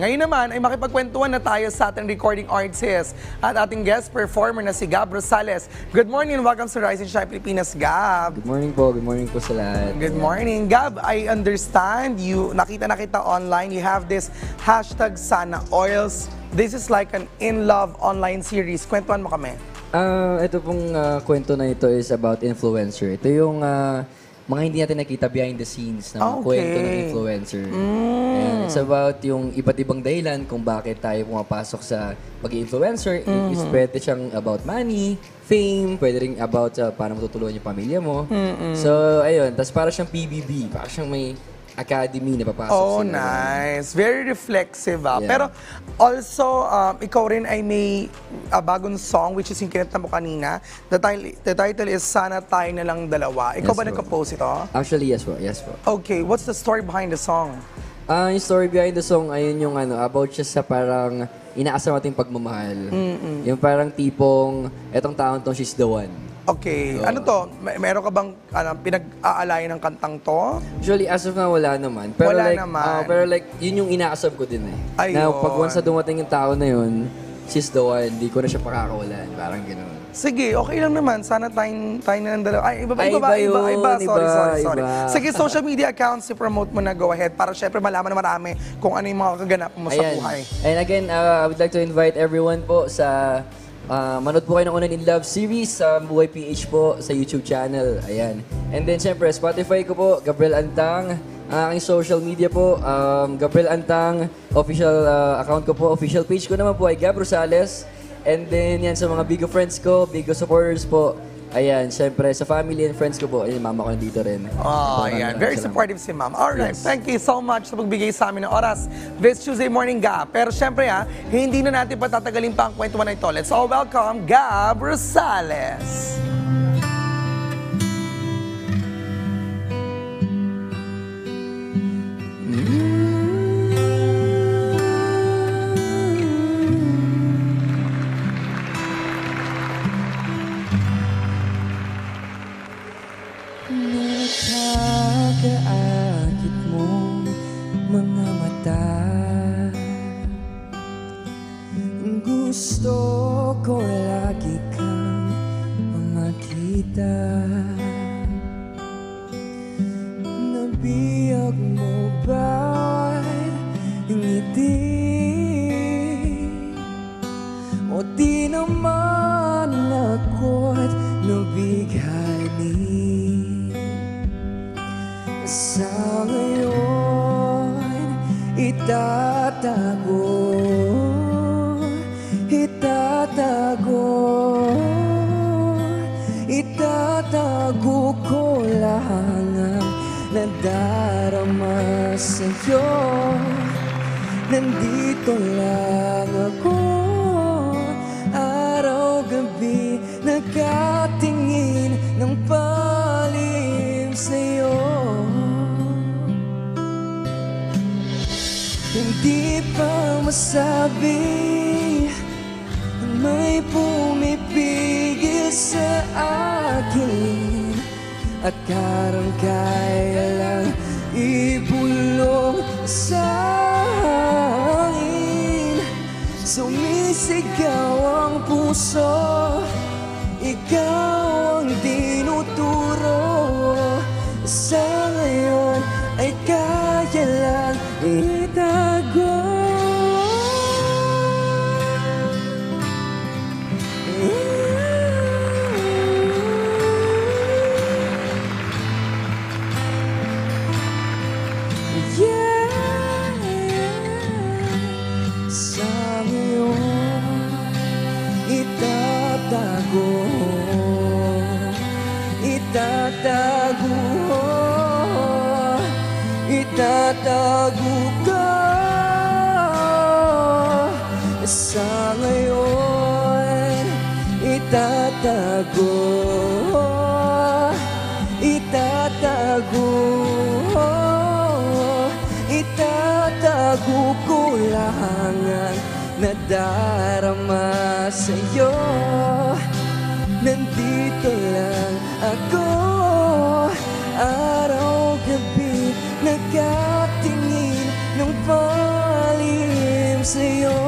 Ngayon naman ay makipagkwentuhan na tayo sa ating recording artist at ating guest performer na si Gab Rosales. Good morning and welcome sa Rise and Shine Pilipinas, Gab. Good morning po sa lahat. Good morning. Gab, I understand you, nakita online, you have this hashtag Sana Oils. This is like an in love online series. Kwentuhan mo kami. Ito pong kwento na ito is about influencer. Ito yung mga hindi natin nakita behind the scenes na mga kwento ng influencer. And it's about yung iba't ibang dahilan kung bakit tayo pumapasok sa pag-influencer. It's pwede siyang about money, fame, pwede rin about paano matutulungan yung pamilya mo. So, ayun. Tapos para siyang PBB, para siyang may academy na papasok Oh, sila. nice. Very reflexive. Yeah. Pero also, ikaw rin ay may bagong song which is yung kinanta mo kanina. The title is Sana Tayo Na Lang Dalawa. Ikaw Yes, ba bro. nag-compose ito? Actually, yes po. Okay, what's the story behind the song? Yung story behind the song, ayun yung about siya sa parang inaasam nating pagmamahal. Yung parang tipong, etong taon tong she's the one. Okay, ano to? Meron ka bang pinag-aalayan ng kantang to? Usually, as of now, wala naman. Pero Wala like, naman. pero like, yun yung inaasam ko din eh. Ayun. Na pag once na dumating yung tao na yun, she's the one, di ko na siya pakakawalan. Parang gano'n. Sige, okay lang naman. Sana tayo na lang dalawa. Ay, iba. Sorry. Iba. Sige, social media accounts, i-promote mo na, go ahead. Para syempre malaman na marami kung ano yung mga kaganap mo sa buhay. And again, I would like to invite everyone po sa manood po kayo ng Unan in Love series sa Buhay PH po sa YouTube channel. Ayan. And then, syempre, Spotify ko po, Gabriel Antang. Aking social media po, Gabriel Antang. Official account ko po, official page ko naman po ay Gab Rosales. And then, yan sa mga Bigo friends ko, Bigo supporters po. Ayan, syempre, sa family and friends ko po. Ayan, mama ko nandito rin. Oh, ayan. Very supportive si ma'am. Alright, thank you so much sa pagbigay sa amin ng oras this Tuesday morning, Gab. Pero syempre hindi na natin patatagalin pa ang kwentuhan na ito. Let's all welcome Gab Rosales. Nakakaakit mong mga mata, gusto ko lagi kang makita. Nabiyag mo ba'y ngiti? O di naman ako't nabighani? Sa ngayon, itatago ko lang ang nadarama sa'yo. Nandito lang ako, araw-gabi, nakatingin ng palihim sa'yo. Hindi pa masabi, may pumipigil sa akin. Akarang kaya lang ibulong sa hangin. Sumisigaw ang puso, ikaw ang tinuturo. Sa ngayon ay kaya lang itago. Sa ngayon itatago ka. Sa ngayon itatago ko lang ang nadarama sa'yo. Nandito lang ako, araw-gabi, nakatingin ng palihim sa'yo